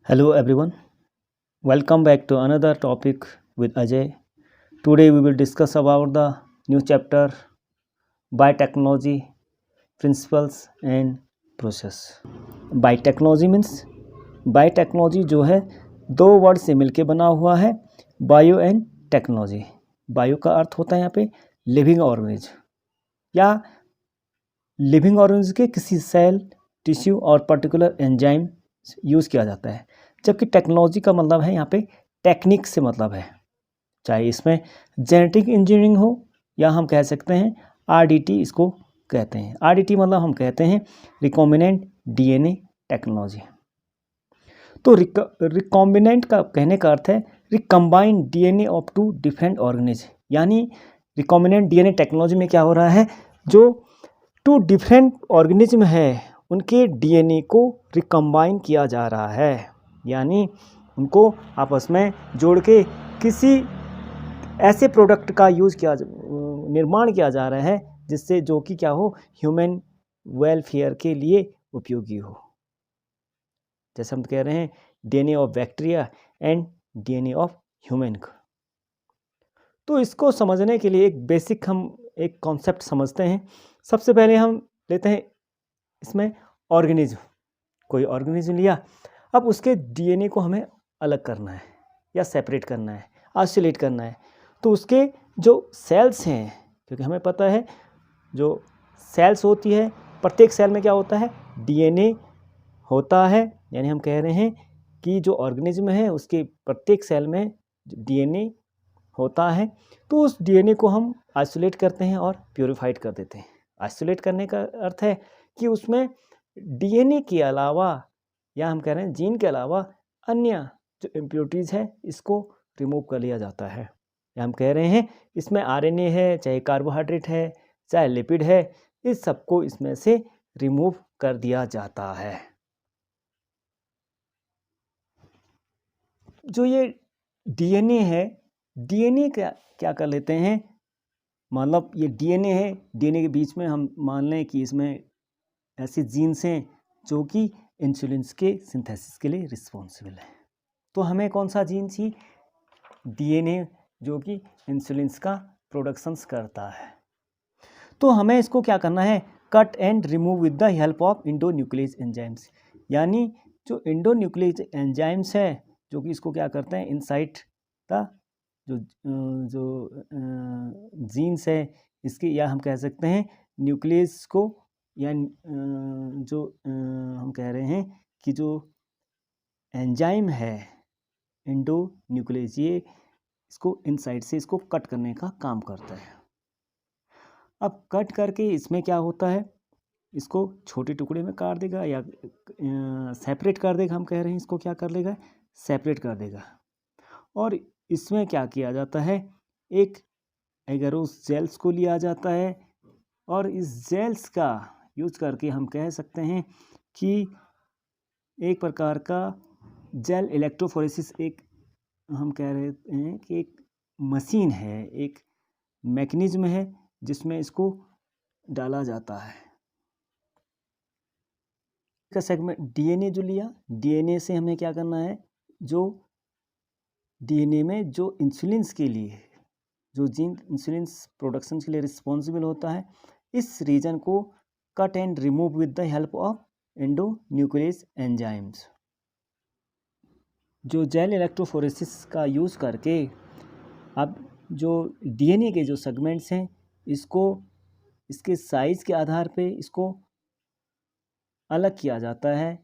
Hello everyone, welcome back to another topic with Ajay. Today we will discuss about the new chapter Biotechnology Principles and Process. Biotechnology means biotechnology जो है दो word से मिलके बना हुआ है bio and technology. Bio का अर्थ होता है यहाँ पे लिविंग ऑर्गेनिज्म या लिविंग ऑर्गेनिज्म के किसी सेल टिश्यू और पर्टिकुलर एंजाइम यूज़ किया जाता है, जबकि टेक्नोलॉजी का मतलब है यहाँ पे टेक्निक से मतलब है, चाहे इसमें जेनेटिक इंजीनियरिंग हो या हम कह सकते हैं आरडीटी इसको कहते हैं। आरडीटी मतलब हम कहते हैं रिकॉम्बिनेंट डीएनए टेक्नोलॉजी। तो रिकॉम्बिनेंट का कहने का अर्थ है recombined DNA of two different organism, यानी रिकॉम्बिनेंट डीएनए टेक्नोलॉजी में क्या हो रहा है, जो टू डिफरेंट ऑर्गेनिज्म है उनके डीएनए को रिकम्बाइन किया जा रहा है, यानी उनको आपस में जोड़ के किसी ऐसे प्रोडक्ट का निर्माण किया जा रहा है जिससे जो कि क्या हो, ह्यूमन वेलफेयर के लिए उपयोगी हो। जैसे हम कह रहे हैं DNA of bacteria and DNA of human का। तो इसको समझने के लिए एक बेसिक हम एक कॉन्सेप्ट समझते हैं। सबसे पहले हम लेते हैं इसमें ऑर्गेनिज्म। कोई ऑर्गेनिज्म लिया, अब उसके डीएनए को हमें अलग करना है या सेपरेट करना है, आइसोलेट करना है। तो उसके जो सेल्स हैं, क्योंकि हमें पता है जो सेल्स होती है प्रत्येक सेल में क्या होता है, डीएनए होता है, यानी हम कह रहे हैं कि जो ऑर्गेनिज्म है उसके प्रत्येक सेल में डीएनए होता है। तो उस डीएनए को हम आइसोलेट करते हैं और प्योरीफाइड कर देते हैं। आइसोलेट करने का अर्थ है कि उसमें डीएनए के अलावा या हम कह रहे हैं जीन के अलावा अन्य जो इम्प्योरिटीज़ है इसको रिमूव कर लिया जाता है। या हम कह रहे हैं इसमें आरएनए है, चाहे कार्बोहाइड्रेट है, चाहे लिपिड है, इस सबको इसमें से रिमूव कर दिया जाता है। जो ये डीएनए है, डीएनए क्या कर लेते हैं, मतलब ये डीएनए है, डीएनए के बीच में हम मान लें कि इसमें ऐसे जीन्स हैं जो कि इंसुलिन के सिंथेसिस के लिए रिस्पॉन्सिबल है। तो हमें कौन सा जीन चाहिए, डीएनए जो कि इंसुलिन का प्रोडक्शंस करता है। तो हमें इसको क्या करना है, cut and remove with the help of endonuclease enzymes, यानी जो इंडोन्यूक्लियस एंजाइम्स है जो कि इसको क्या करते हैं, इनसाइड द जो जीन्स है इसके, या हम कह सकते हैं न्यूक्लियस को, या जो हम कह रहे हैं कि जो एंजाइम है इंडोन्यूक्लियस, ये इसको इनसाइड से इसको कट करने का काम करता है। अब कट करके इसमें क्या होता है, इसको छोटे टुकड़े में काट देगा या सेपरेट कर देगा। हम कह रहे हैं इसको क्या कर लेगा, सेपरेट कर देगा। और इसमें क्या किया जाता है, एक एगेरोस जेल्स को लिया जाता है और इस जेल्स का यूज करके हम कह सकते हैं कि एक प्रकार का जेल इलेक्ट्रोफोरेसिस, एक हम कह रहे हैं कि एक मशीन है, एक मैकेनिज्म है जिसमें इसको डाला जाता है। का सेगमेंट डीएनए जो लिया, डीएनए से हमें क्या करना है, जो डीएनए में जो इंसुलिन के लिए जो जीन इंसुलिन प्रोडक्शन के लिए रिस्पॉन्सिबल होता है, इस रीजन को cut and remove with the help of endonuclease enzymes. जो जेल इलेक्ट्रोफोरेसिस का यूज़ करके अब जो डीएनए के जो सेगमेंट्स हैं इसको इसके साइज़ के आधार पे इसको अलग किया जाता है,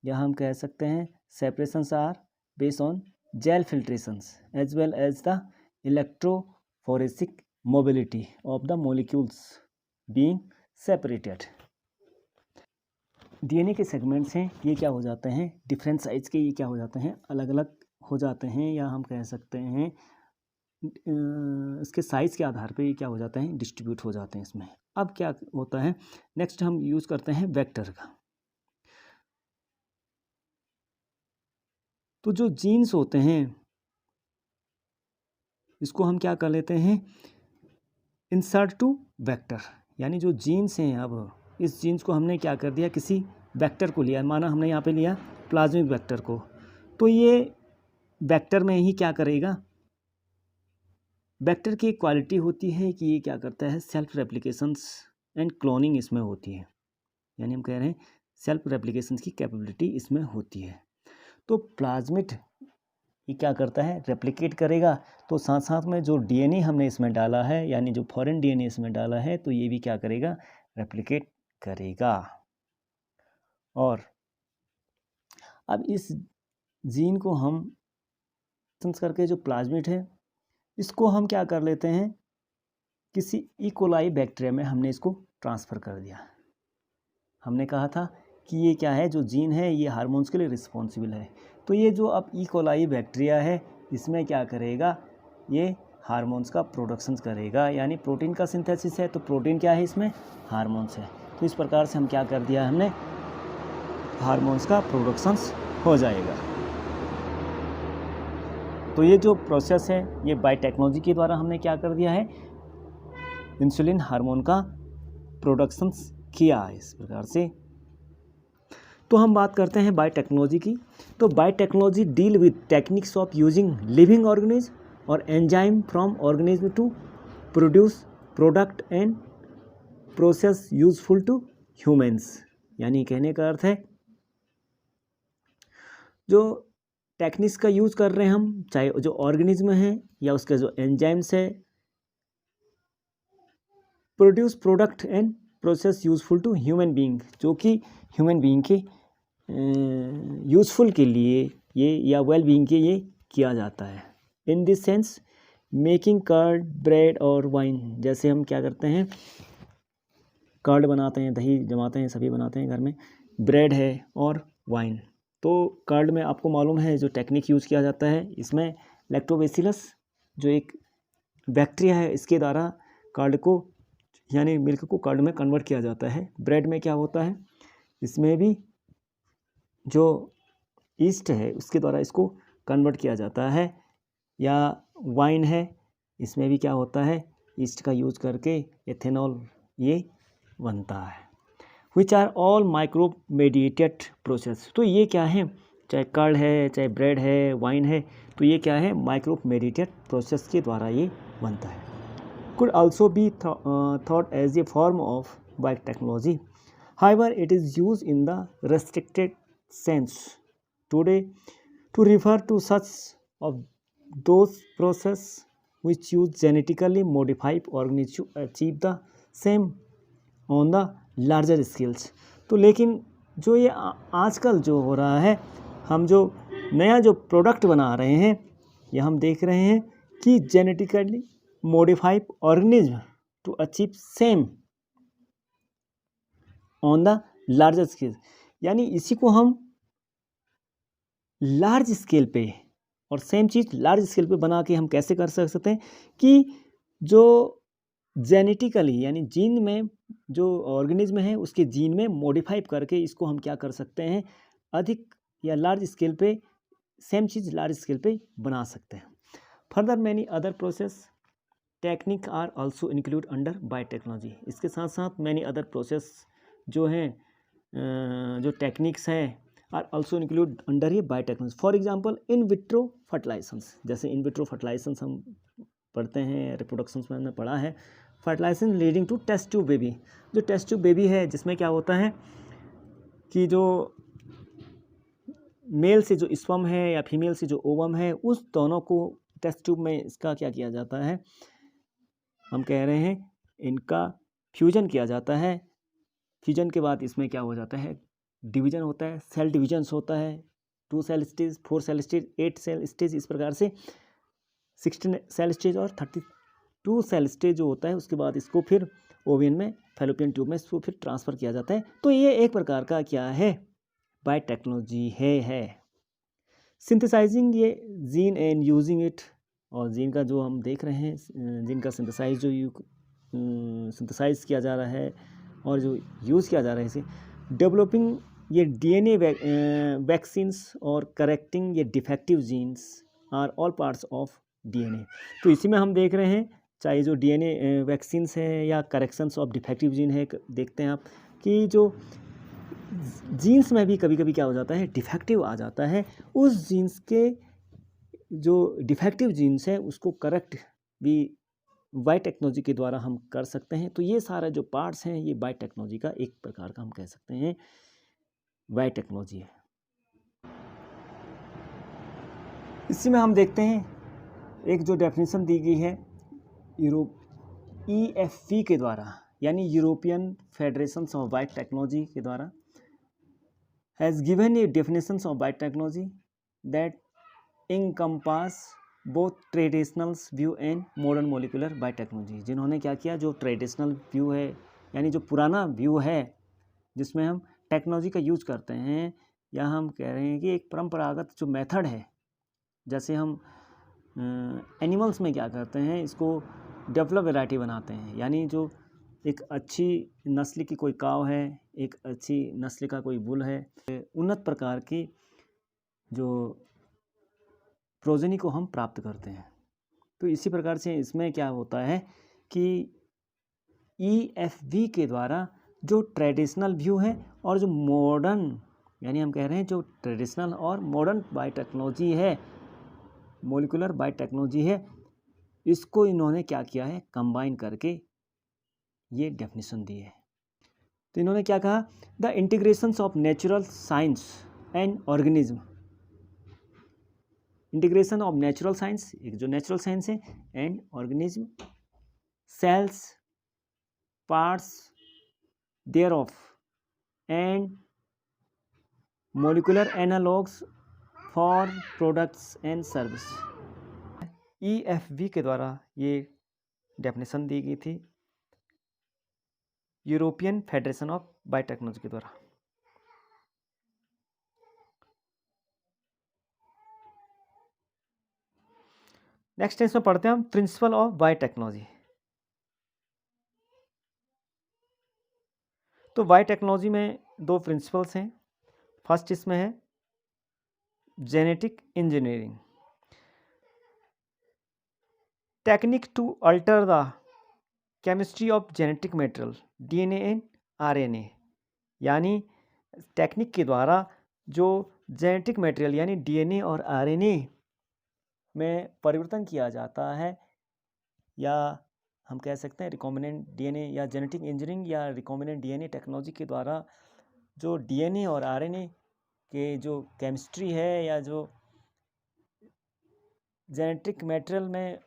या हम कह सकते हैं separations are based on gel filtrations as well as the electrophoresic mobility of the molecules being separated. DNA के सेगमेंट्स हैं ये क्या हो जाते हैं, डिफरेंट साइज के, ये क्या हो जाते हैं, अलग अलग हो जाते हैं, या हम कह सकते हैं इसके साइज़ के आधार पे ये क्या हो जाते हैं, डिस्ट्रीब्यूट हो जाते हैं इसमें। अब क्या होता है, नेक्स्ट हम यूज़ करते हैं वेक्टर का। तो जो जीन्स होते हैं इसको हम क्या कर लेते हैं, इंसर्ट टू वेक्टर, यानी जो जीन्स हैं, अब इस जीन्स को हमने क्या कर दिया, किसी वेक्टर को लिया, माना हमने यहाँ पे लिया प्लाज्मिक वेक्टर को, तो ये वेक्टर में ही क्या करेगा, वेक्टर की क्वालिटी होती है कि ये क्या करता है, सेल्फ रेप्लिकेशंस एंड क्लोनिंग इसमें होती है, यानी हम कह रहे हैं सेल्फ रेप्लिकेशंस की कैपेबिलिटी इसमें होती है। तो प्लाज्मिड ये क्या करता है, रेप्लिकेट करेगा, तो साथ साथ में जो डीएनए हमने इसमें डाला है, यानी जो फॉरेन डीएनए इसमें डाला है, तो ये भी क्या करेगा, रेप्लिकेट करेगा। और अब इस जीन को हम करके जो प्लाज्मिड है इसको हम क्या कर लेते हैं, किसी इकोलाई बैक्टीरिया में हमने इसको ट्रांसफ़र कर दिया। हमने कहा था कि ये क्या है, जो जीन है ये हार्मोन्स के लिए रिस्पॉन्सिबल है। तो ये जो अब इकोलाई बैक्टीरिया है इसमें क्या करेगा, ये हार्मोन्स का प्रोडक्शन करेगा, यानी प्रोटीन का सिंथेसिस है, तो प्रोटीन क्या है इसमें, हार्मोन्स है। तो इस प्रकार से हम क्या कर दिया, हमने हार्मोन्स का प्रोडक्शन हो जाएगा। तो ये जो प्रोसेस है ये बायोटेक्नोलॉजी के द्वारा हमने क्या कर दिया है, इंसुलिन हार्मोन का प्रोडक्शन किया है इस प्रकार से। तो हम बात करते हैं बायोटेक्नोलॉजी की। तो biotechnology deal with techniques of using living organism और enzyme from organism to produce product and process useful to humans. यानी कहने का अर्थ है जो टेक्निक्स का यूज़ कर रहे हैं हम, चाहे जो ऑर्गेनिज्म है या उसके जो एंजाइम्स है, produce product and process useful to human being, जो कि ह्यूमन बीइंग के यूजफुल के लिए ये या वेल बीइंग के ये किया जाता है। In this sense making curd, bread और वाइन, जैसे हम क्या करते हैं, कर्ड बनाते हैं, दही जमाते हैं, सभी बनाते हैं घर में, ब्रेड है और वाइन। तो कर्ड में आपको मालूम है जो टेक्निक यूज़ किया जाता है, इसमें लैक्टोबैसिलस जो एक बैक्टीरिया है इसके द्वारा कर्ड को यानी मिल्क को कर्ड में कन्वर्ट किया जाता है। ब्रेड में क्या होता है, इसमें भी जो ईस्ट है उसके द्वारा इसको कन्वर्ट किया जाता है। या वाइन है, इसमें भी क्या होता है, ईस्ट का यूज़ करके एथेनॉल ये बनता है। Which are all micro mediated process. तो ये क्या है, चाहे कर्ड है, चाहे ब्रेड है, वाइन है, तो ये क्या है, माइक्रो मेडिएटेड प्रोसेस के द्वारा ये बनता है। Could also be thought as a form of biotechnology. However, it is used in the restricted sense today to refer to such of those processes which use genetically modified organisms to achieve the same on the larger scales. तो लेकिन जो ये आजकल जो हो रहा है, हम जो नया जो प्रोडक्ट बना रहे हैं, ये हम देख रहे हैं कि genetically modified organism to achieve same on the larger scale, यानी इसी को हम लार्ज स्केल पे और सेम चीज़ लार्ज स्केल पे बना के हम कैसे कर सकते हैं कि जो जेनेटिकली यानी जीन में जो ऑर्गेनिज्म है उसके जीन में मॉडिफाई करके इसको हम क्या कर सकते हैं, अधिक या लार्ज स्केल पे सेम चीज़ लार्ज स्केल पे बना सकते हैं। Further many other process technique are also include under biotechnology. इसके साथ साथ मैनी अदर प्रोसेस जो हैं, जो टेक्निक्स हैं, आर ऑल्सो इंक्लूड अंडर ये biotechnology. For example in vitro fertilizations, जैसे इन विट्रो फर्टिलाइजेशंस हम पढ़ते हैं, रिप्रोडक्शंस में हमने पढ़ा है। Fertilization leading to test tube baby, जो टेस्ट ट्यूब बेबी है जिसमें क्या होता है कि जो मेल से जो स्पर्म है या फीमेल से जो ओवम है, उस दोनों को टेस्ट ट्यूब में इसका क्या किया जाता है, हम कह रहे हैं इनका फ्यूजन किया जाता है। फ्यूजन के बाद इसमें क्या हो जाता है, डिवीजन होता है, सेल डिवीजन्स होता है, 2 cell stage, 4 cell stage, 8 cell stage, इस प्रकार से 16 सेल स्टेज और 32 सेल स्टेज जो होता है, उसके बाद इसको फिर ओवियन में फैलोपियन ट्यूब में इसको फिर ट्रांसफ़र किया जाता है। तो ये एक प्रकार का क्या है, बायोटेक्नोलॉजी है। सिंथेसाइजिंग ये जीन एंड यूजिंग इट, और जीन का जो हम देख रहे हैं, जीन का सिंथेसाइज जो सिंथेसाइज किया जा रहा है और जो यूज़ किया जा रहा है इसे, डेवलपिंग ये डीएनए वैक्सीन्स और करेक्टिंग ये defective genes are all parts of DNA. तो इसी में हम देख रहे हैं, चाहे जो डीएनए वैक्सीन्स है या करेक्शंस ऑफ डिफेक्टिव जीन है, देखते हैं आप कि जो जीन्स में भी कभी कभी क्या हो जाता है, डिफेक्टिव आ जाता है। उस जीन्स के जो डिफेक्टिव जीन्स है उसको करेक्ट भी बायोटेक्नोलॉजी के द्वारा हम कर सकते हैं। तो ये सारा जो पार्ट्स हैं ये बायोटेक्नोलॉजी का एक प्रकार का हम कह सकते हैं बायोटेक्नोलॉजी है। इसी में हम देखते हैं एक जो डेफिनेशन दी गई है EFV के द्वारा, यानी यूरोपियन फेडरेशन ऑफ बायोटेक्नोलॉजी के द्वारा, has given a definition of biotechnology that encompass both traditional view and modern molecular biotechnology। जिन्होंने क्या किया, जो ट्रेडिशनल व्यू है यानी जो पुराना व्यू है जिसमें हम टेक्नोलॉजी का यूज करते हैं, या हम कह रहे हैं कि एक परंपरागत जो मेथड है, जैसे हम एनिमल्स में क्या करते हैं, इसको डेवलप वैरायटी बनाते हैं, यानी जो एक अच्छी नस्ल की कोई काव है, एक अच्छी नस्ल का कोई बुल है, उन्नत प्रकार की जो प्रोजेनी को हम प्राप्त करते हैं। तो इसी प्रकार से इसमें क्या होता है कि EFV के द्वारा जो ट्रेडिशनल व्यू है और जो मॉडर्न, यानी हम कह रहे हैं जो ट्रेडिशनल और मॉडर्न बायोटेक्नोलॉजी है, मोलिकुलर बायोटेक्नोलॉजी है, इसको इन्होंने क्या किया है, कंबाइन करके ये डेफिनेशन दी है। तो इन्होंने क्या कहा, the integrations of natural science and organism, integration of natural science, एक जो नेचुरल साइंस है, and organism, cells, parts there of, and molecular analogs for products and service. EFV के द्वारा ये डेफिनेशन दी गई थी यूरोपियन फेडरेशन ऑफ बायोटेक्नोलॉजी के द्वारा। नेक्स्ट इसमें पढ़ते हैं हम प्रिंसिपल ऑफ बायोटेक्नोलॉजी। तो बायोटेक्नोलॉजी में दो प्रिंसिपल्स हैं। फर्स्ट इसमें है genetic engineering, technique to alter the chemistry of genetic material DNA and RNA, यानी टेक्निक के द्वारा जो जेनेटिक मटेरियल यानी DNA और RNA में परिवर्तन किया जाता है, या हम कह सकते हैं रिकॉम्बिनेंट DNA या जेनेटिक इंजीनियरिंग या रिकॉम्बिनेंट DNA टेक्नोलॉजी के द्वारा जो DNA और RNA के जो केमिस्ट्री है या जो जेनेटिक मटेरियल में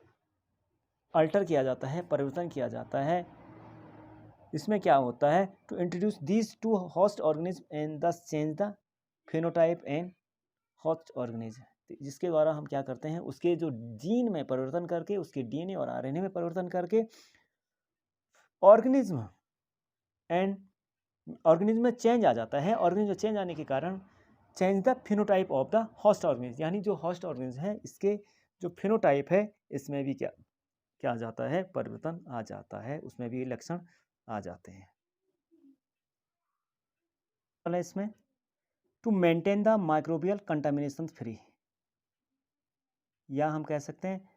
अल्टर किया जाता है, परिवर्तन किया जाता है, इसमें क्या होता है, to introduce these to host organism and thus change the phenotype and host organism, जिसके द्वारा हम क्या करते हैं, उसके जो जीन में परिवर्तन करके, उसके DNA और RNA में परिवर्तन करके ऑर्गेनिज्म में चेंज आ जाता है। ऑर्गेनिज्म में चेंज आने के कारण change the phenotype of the host organism, यानी जो होस्ट ऑर्गेनिज्म है इसके जो फिनोटाइप है इसमें भी क्या आ जाता है, परिवर्तन आ जाता है, उसमें भी लक्षण आ जाते हैं। इसमें to maintain the microbial contamination free, या हम कह सकते हैं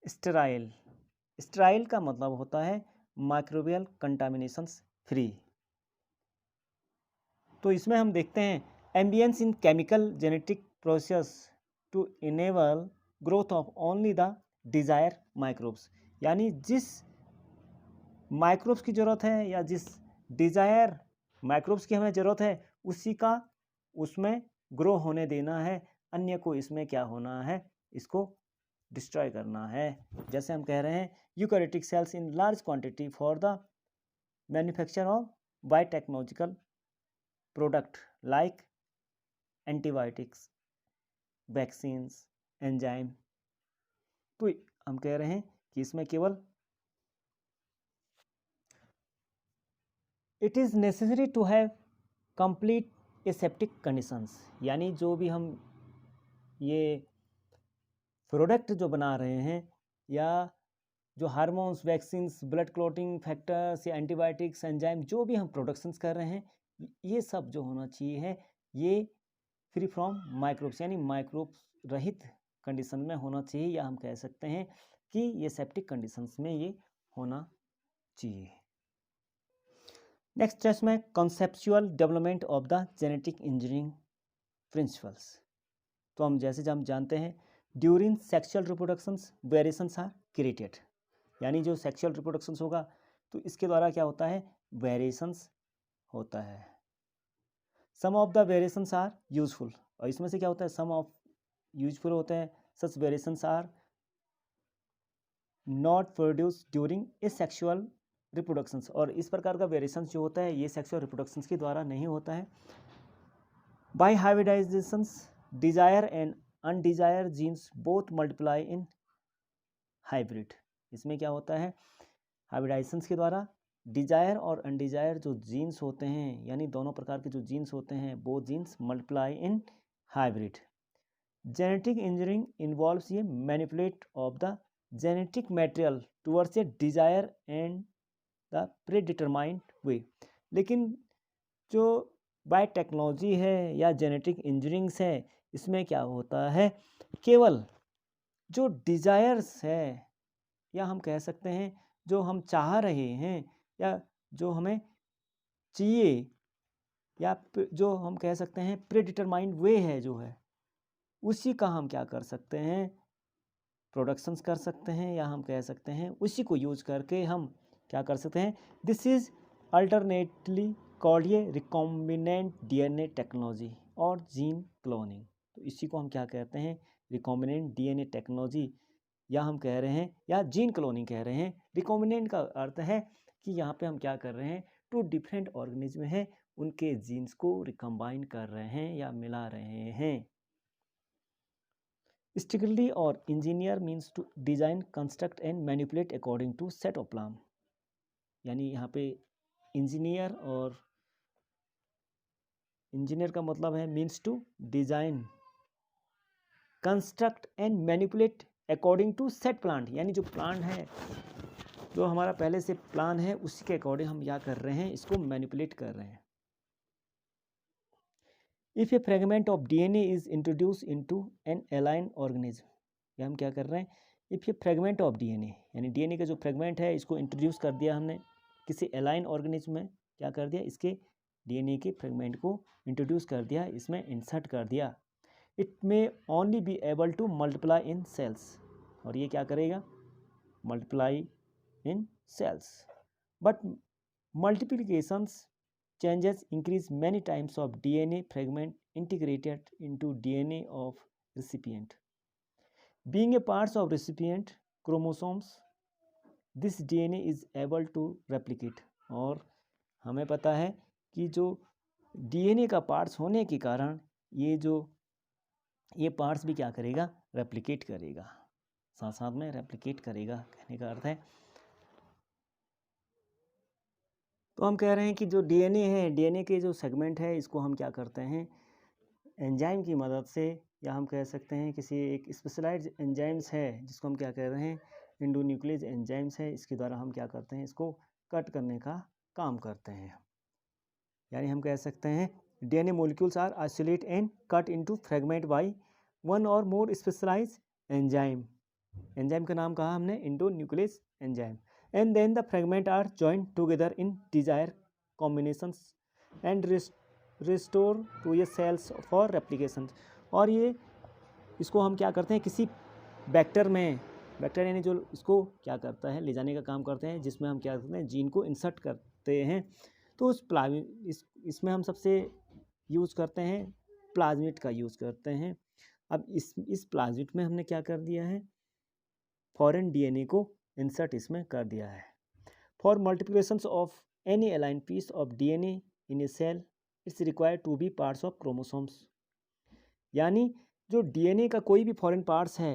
स्टेराइल। स्टेराइल का मतलब होता है माइक्रोबियल कंटामिनेशन फ्री। तो इसमें हम देखते हैं ambience in chemical genetic process to enable growth of only the desire microbes, यानी जिस माइक्रोब्स की ज़रूरत है या जिस डिजायर माइक्रोब्स की हमें ज़रूरत है उसी का उसमें ग्रो होने देना है, अन्य को इसमें क्या होना है, इसको डिस्ट्रॉय करना है। जैसे हम कह रहे हैं eukaryotic cells in large quantity for the manufacture of biotechnological product like antibiotics, vaccines, enzyme. तो हम कह रहे हैं कि इसमें केवल it is necessary to have complete aseptic conditions, यानी जो भी हम ये प्रोडक्ट जो बना रहे हैं या जो hormones, vaccines, blood clotting factors या एंटीबायोटिक्स, एंजाइम, जो भी हम प्रोडक्शंस कर रहे हैं, ये सब जो होना चाहिए है ये फ्री फ्रॉम माइक्रोब्स, यानी माइक्रोब्स रहित कंडीशन में होना चाहिए, या हम कह सकते हैं कि ये सेप्टिक कंडीशंस में ये होना चाहिए। नेक्स्ट टेस्ट में conceptual development of the genetic engineering principles. तो हम जानते हैं during sexual reproductions variations are created, यानी जो सेक्सुअल रिप्रोडक्शंस होगा तो इसके द्वारा क्या होता है, वेरिएशंस होता है। Some of the variations are useful, और इसमें से क्या होता है, सम ऑफ यूजफुल होते हैं, such variations are not produce during a sexual reproductions, और इस प्रकार का वेरिएशंस जो होता है ये सेक्सुअल रिप्रोडक्शंस के द्वारा नहीं होता है। By hybridizations desire and undesire genes both multiply in hybrid. इसमें क्या होता है, हाइब्रिडाइजेशंस के द्वारा डिजायर और अनडिजायर जो जीन्स होते हैं, यानी दोनों प्रकार के जो जीन्स होते हैं वो genes multiply in hybrid. Genetic engineering involves ये manipulate of the genetic material towards a desire and the predetermined way. लेकिन जो बाय टेक्नोलॉजी है या जेनेटिक इंजीनियरिंग्स है, इसमें क्या होता है, केवल जो डिजायर्स है या हम कह सकते हैं जो हम चाह रहे हैं या जो हमें चाहिए या जो हम कह सकते हैं प्रीडिटरमाइंड वे है जो है, उसी का हम क्या कर सकते हैं, प्रोडक्शंस कर सकते हैं, या हम कह सकते हैं उसी को यूज करके हम क्या कर सकते हैं, दिस इज अल्टरनेटली कॉल्ड ये रिकॉम्बिनेंट डीएनए टेक्नोलॉजी और जीन क्लोनिंग। तो इसी को हम क्या कहते हैं, रिकॉम्बिनेंट डीएनए टेक्नोलॉजी, या हम कह रहे हैं या जीन क्लोनिंग कह रहे हैं। रिकॉम्बिनेंट का अर्थ है कि यहाँ पे हम क्या कर रहे हैं, टू डिफरेंट ऑर्गेनिज्म हैं उनके जीन्स को रिकम्बाइन कर रहे हैं या मिला रहे हैं। स्ट्रिक्टली और engineer means to design construct and manipulate according to set of plan, यानी यहाँ पे इंजीनियर और इंजीनियर का मतलब है means to design construct and manipulate according to set plan, यानी जो प्लान है, जो हमारा पहले से प्लान है उसी के अकॉर्डिंग हम क्या कर रहे हैं, इसको मैनिपुलेट कर रहे हैं। If a fragment of DNA is introduce into an alien organism, या हम क्या कर रहे हैं, if a fragment of DNA, यानी डीएनए का जो फ्रेगमेंट है इसको इंट्रोड्यूस कर दिया हमने किसी एलाइन ऑर्गेनिज्म में, क्या कर दिया, इसके डीएनए के फ्रेगमेंट को इंट्रोड्यूस कर दिया, इसमें इंसर्ट कर दिया। It may only be able to multiply in cells, और ये क्या करेगा, multiply in cells, but multiplications changes increase many times of DNA fragment integrated into DNA of recipient. Being a part of recipient chromosomes, this DNA is able to replicate, और हमें पता है कि जो DNA का पार्ट्स होने के कारण ये पार्ट्स भी क्या करेगा, रेप्लिकेट करेगा, साथ साथ में रेप्लिकेट करेगा, कहने का अर्थ है। तो हम कह रहे हैं कि जो डीएनए है, डीएनए के जो सेगमेंट है इसको हम क्या करते हैं, एंजाइम की मदद से, या हम कह सकते हैं किसी एक स्पेशलाइज्ड एंजाइम्स है जिसको हम क्या कह रहे हैं, एंडोन्यूक्लियस एंजाइम्स है, इसके द्वारा हम क्या करते हैं, इसको कट करने का काम करते हैं। यानी हम कह सकते हैं DNA molecules are isolate and cut into fragment by one or more specialized enzyme. Enzyme का नाम कहा हमने, endonuclease enzyme, and then the fragment are joined together in desired combinations and restore to a cells for replication। और ये इसको हम क्या करते हैं, किसी वेक्टर में, वेक्टर यानी जो इसको क्या करता है, ले जाने का काम करते हैं, जिसमें हम क्या करते हैं, जीन को इंसर्ट करते हैं। तो उस इसमें हम सबसे यूज़ करते हैं प्लाज्मिड का यूज़ करते हैं। अब इस प्लाज्मिड में हमने क्या कर दिया है, फॉरेन डीएनए को इंसर्ट इसमें कर दिया है। For multiplications of any alien piece of DNA in a cell it's required to be parts of chromosomes, यानी जो डीएनए का कोई भी फॉरेन पार्ट्स है,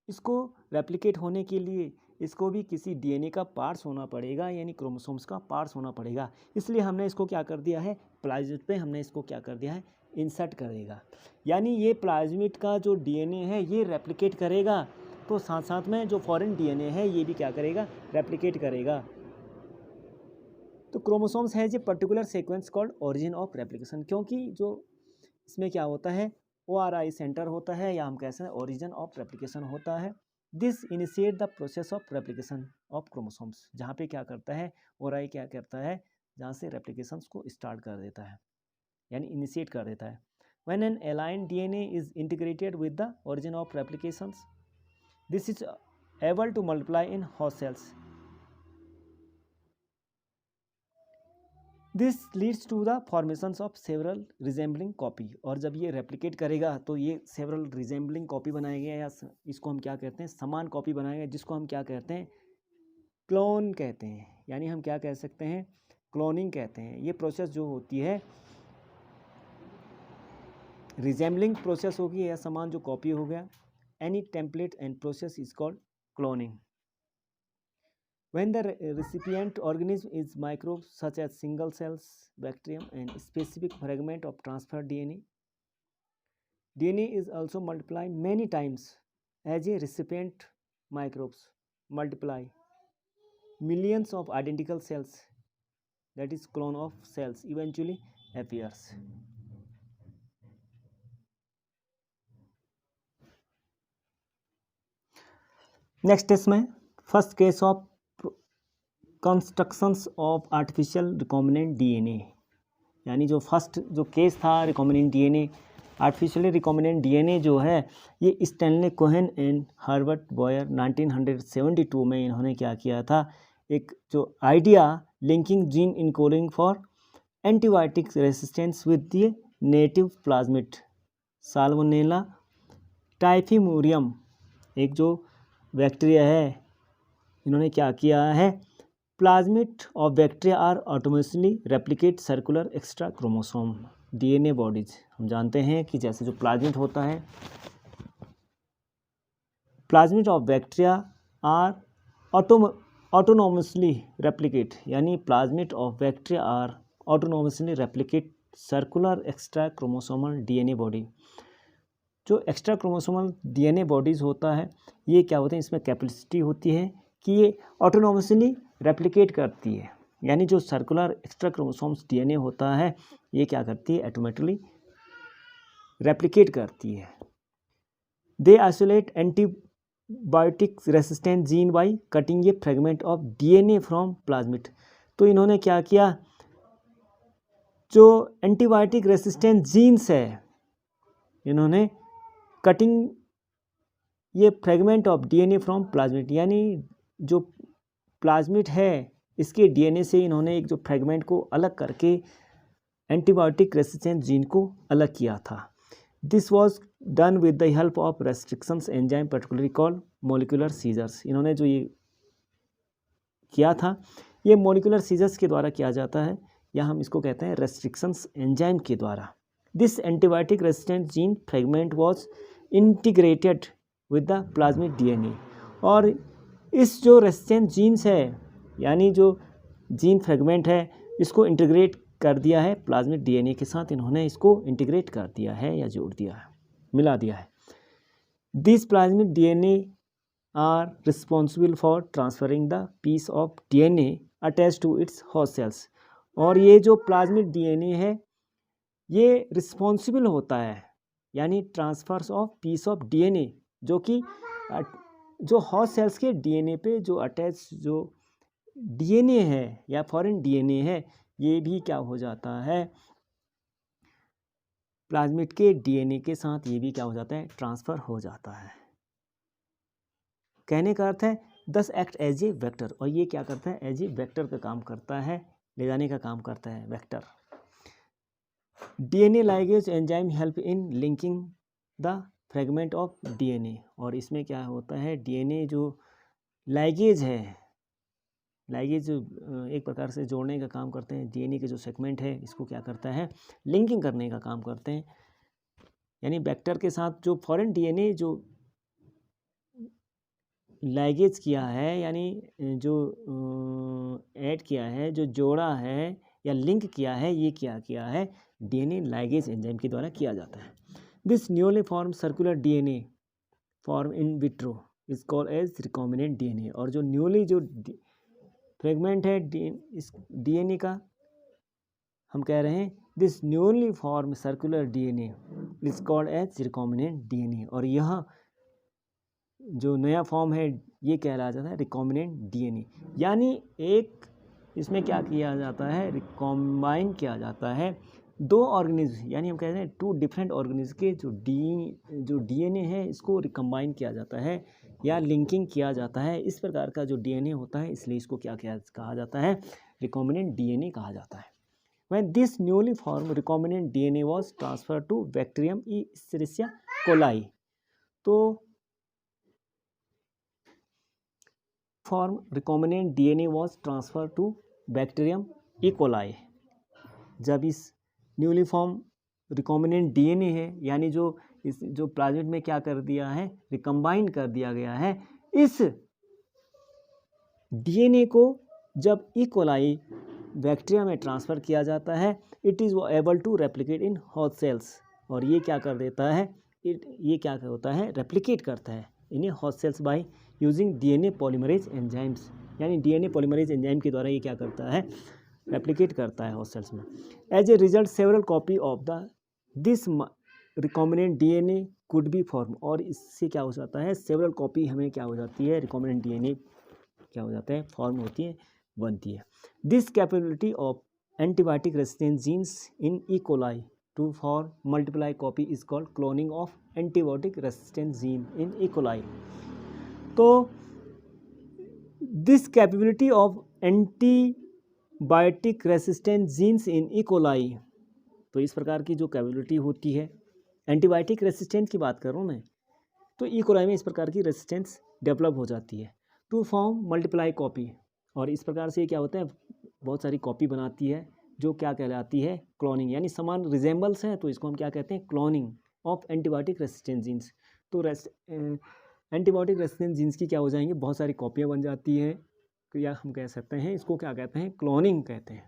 इसको रेप्लिकेट होने के लिए इसको भी किसी डीएनए का पार्ट्स होना पड़ेगा, यानी क्रोमोसोम्स का पार्ट्स होना पड़ेगा। इसलिए हमने इसको क्या कर दिया है, प्लाज्मिड पे हमने इसको क्या कर दिया है, इंसर्ट करेगा। यानी ये प्लाज्मिड का जो डीएनए है ये रेप्लिकेट करेगा, तो साथ साथ में जो फॉरेन डीएनए है ये भी क्या करेगा, रेप्लिकेट करेगा। तो क्रोमोसोम्स है जो particular sequence called origin of replication, क्योंकि जो इसमें क्या होता है, ORI सेंटर होता है, या हम कहते हैं ओरिजिन ऑफ रेप्लिकेशन होता है। This initiate the process of replication of chromosomes, जहाँ पे क्या करता है, ORI क्या करता है, जहाँ से रेप्लिकेशंस को स्टार्ट कर देता है, यानी इनिशिएट कर देता है। When an aligned DNA is integrated with the origin of replications, this is able to multiply in host cells. This leads to the formations of several resembling copy. और जब ये रेप्लिकेट करेगा तो ये सेवरल रिजेंबलिंग कॉपी बनाएगा, या इसको हम क्या कहते हैं, समान कॉपी बनाएगा, जिसको हम क्या कहते हैं, क्लोन कहते हैं। यानी हम क्या कह सकते हैं, क्लोनिंग कहते हैं। ये प्रोसेस जो होती है, रिजेंबलिंग प्रोसेस होगी या समान जो कॉपी हो गया, any template and process is called cloning. When the recipient organism is microbes such as single cells, bacterium, and specific fragment of transferred DNA, DNA is also multiplied many times as a recipient microbes multiply. Millions of identical cells, that is clone of cells, eventually appears. Next is my first case of constructions of artificial recombinant DNA. यानी जो first जो case था recombinant DNA, artificially recombinant DNA जो है, ये Stanley Cohen and Herbert Boyer 1972 में इन्होंने क्या किया था, एक जो idea linking gene encoding for antibiotic resistance with the native plasmid Salmonella typhimurium, एक जो बैक्टीरिया है, इन्होंने क्या किया है, plasmid of bacteria are automatically replicate circular extra chromosome DNA bodies. हम जानते हैं कि जैसे जो प्लाज्मिड होता है, plasmid of bacteria are autonomously replicate, यानी plasmid of bacteria are autonomously replicate circular extra chromosomal DNA body. जो एक्स्ट्रा क्रोमोसोमल डीएनए बॉडीज़ होता है, ये क्या होते हैं, इसमें कैपेसिटी होती है कि ये ऑटोनोमसली रेप्लिकेट करती है। यानी जो सर्कुलर एक्स्ट्रा क्रोमोसोम्स डीएनए होता है, ये क्या करती है, ऑटोमेटिकली रेप्लिकेट करती है। They isolate antibiotic resistant gene by cutting a fragment of DNA from plasmid. तो इन्होंने क्या किया, जो एंटीबायोटिक रेसिस्टेंट जीन्स है, इन्होंने कटिंग ये fragment of DNA from plasmid, यानी जो प्लाज्मिड है इसके डीएनए से इन्होंने एक जो फ्रेगमेंट को अलग करके एंटीबायोटिक रेसिस्टेंट जीन को अलग किया था। This was done with the help of restrictions enzyme particularly called molecular scissors. इन्होंने जो ये किया था, ये मॉलिक्यूलर सीजर्स के द्वारा किया जाता है, या हम इसको कहते हैं रेस्ट्रिक्शंस एंजाइम के द्वारा। This antibiotic resistant gene fragment was integrated with the plasmid DNA. और इस जो रेसिस्टेंट जीन्स है, यानी जो जीन फ्रेगमेंट है, इसको इंटीग्रेट कर दिया है प्लाज्मिड डीएनए के साथ, इन्होंने इसको इंटीग्रेट कर दिया है या जोड़ दिया है, मिला दिया है। This plasmid DNA are responsible for transferring the piece of DNA attach to its host cells. और ये जो प्लाज्मिड डीएनए है, ये रिस्पॉन्सिबल होता है, यानी transfers of peace of DNA, जो कि जो होस्ट सेल्स के डीएनए पे जो अटैच जो डीएनए है या फॉरेन डीएनए है, ये भी क्या हो जाता है, प्लाज्मिड के डीएनए के साथ ये भी क्या हो जाता है, ट्रांसफ़र हो जाता है। कहने का अर्थ है दस एक्ट एज ए वेक्टर, और ये क्या करता है, एज ए वेक्टर का काम करता है, ले जाने का काम करता है vector. DNA ligase enzyme help in linking the fragment of DNA. और इसमें क्या होता है, डीएनए जो लाइगेज है, लाइगेज एक प्रकार से जोड़ने का काम करते हैं। डीएनए के जो सेगमेंट है, इसको क्या करता है, लिंकिंग करने का काम करते हैं। यानी वेक्टर के साथ जो फॉरेन डीएनए जो लाइगेज किया है, यानी जो ऐड किया है, जो जोड़ा है या लिंक किया है, ये क्या किया है, डीएनए लाइगेज एंजाइम के द्वारा किया जाता है। This newly form circular DNA form in vitro is called as recombinant DNA. और जो न्यूली जो फ्रेगमेंट है इस डीएनए का, हम कह रहे हैं this newly form circular DNA is called as recombinant DNA. और यह जो नया फॉर्म है, ये कहलाया जाता है रिकॉम्बिनेंट डीएनए। यानी एक इसमें क्या किया जाता है, रिकॉम्बाइन किया जाता है दो ऑर्गेनिज्म, यानी हम कहते हैं टू डिफरेंट ऑर्गेनिज्म के जो डीएनए है इसको रिकम्बाइन किया जाता है या लिंकिंग किया जाता है। इस प्रकार का जो डीएनए होता है, इसलिए इसको क्या कहा जाता है, रिकॉम्बिनेंट डीएनए कहा जाता है। When this newly formed recombinant DNA was transferred to Bacterium Escherichia coli, तो form recombinant DNA was transferred to Bacterium E. coli। जब इस न्यूली फॉर्म रिकॉम्बिनेंट डीएनए है, यानी जो प्लाज्मिड में क्या कर दिया है, रिकम्बाइन कर दिया गया है, इस डीएनए को जब ई कोलाई बैक्टीरिया में ट्रांसफ़र किया जाता है, it is able to replicate in host cells, और ये क्या कर देता है, ये क्या होता है, रेप्लिकेट करता है in host cells by using DNA polymerase enzymes, यानी डीएनए पॉलीमरेज एंजाइम के द्वारा ये क्या करता है, रेप्लिकेट करता है होस्ट सेल्स में। As a result several copy of this recombinant DNA could be form, और इससे क्या हो जाता है, सेवरल कॉपी हमें क्या हो जाती है, रिकॉम्बिनेंट डीएनए क्या हो जाता है, फॉर्म होती है, बनती है। This capability of antibiotic resistance genes in E coli to for multiply copy is called cloning of antibiotic resistance gene in E coli. तो this capability of antibiotic resistance genes in E coli, तो इस प्रकार की जो capability होती है, antibiotic resistance की बात कर रहा हूँ मैं, तो ई कोलाई में इस प्रकार की रेजिस्टेंस डेवलप हो जाती है टू फॉर्म मल्टीप्लाई कॉपी, और इस प्रकार से क्या होता है, बहुत सारी कॉपी बनाती है जो क्या कहलाती है, क्लोनिंग, यानी समान रिजेंबल्स हैं, तो इसको हम क्या कहते हैं, cloning of antibiotic resistance genes. तो एंटीबायोटिक रेजिस्टेंस जीन्स की क्या हो जाएंगी, बहुत सारी कॉपियाँ बन जाती हैं, या हम कह सकते हैं इसको क्या कहते हैं, क्लोनिंग कहते हैं।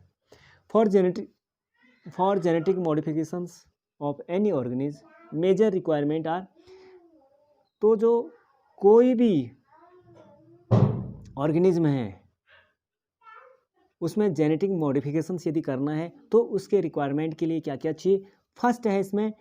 For genetic modifications of any organism major requirement are, तो जो कोई भी ऑर्गेनिज्म है उसमें जेनेटिक मॉडिफिकेशंस यदि करना है तो उसके रिक्वायरमेंट के लिए क्या क्या चाहिए, फर्स्ट है इसमें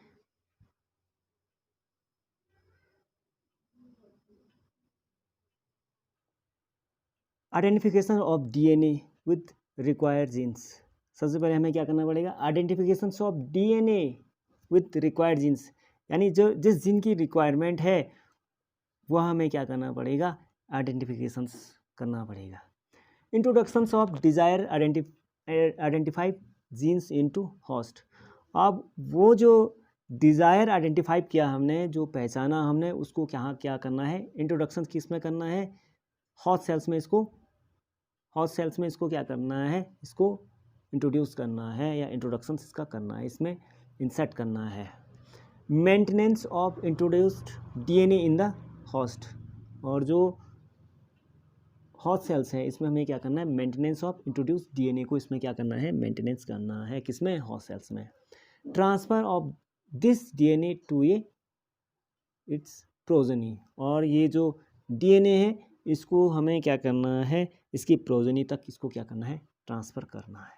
identification of DNA with required genes. सबसे पहले हमें क्या करना पड़ेगा, identification of DNA with required genes, यानी जो जिस जीन की रिक्वायरमेंट है वह हमें क्या करना पड़ेगा, आइडेंटिफिकेशंस करना पड़ेगा। Introductions of desire identify genes into host. अब वो जो डिज़ायर आइडेंटिफाई किया हमने, जो पहचाना हमने, उसको क्या करना है, इंट्रोडक्शन किस में करना है, होस्ट सेल्स में, इसको क्या करना है, इसको इंट्रोड्यूस करना है, या इंट्रोडक्शन इसका करना है, इसमें इंसर्ट करना है। Maintenance of introduced DNA in the host, और जो होस्ट सेल्स है इसमें हमें क्या करना है, मेंटेनेंस ऑफ इंट्रोड्यूस डीएनए को इसमें क्या करना है, मेंटेनेंस करना है, किसमें, होस्ट सेल्स में। Transfer of this DNA to its progeny, और ये जो डीएनए है इसको हमें क्या करना है, इसकी प्रोजेनी तक इसको क्या करना है, ट्रांसफ़र करना है।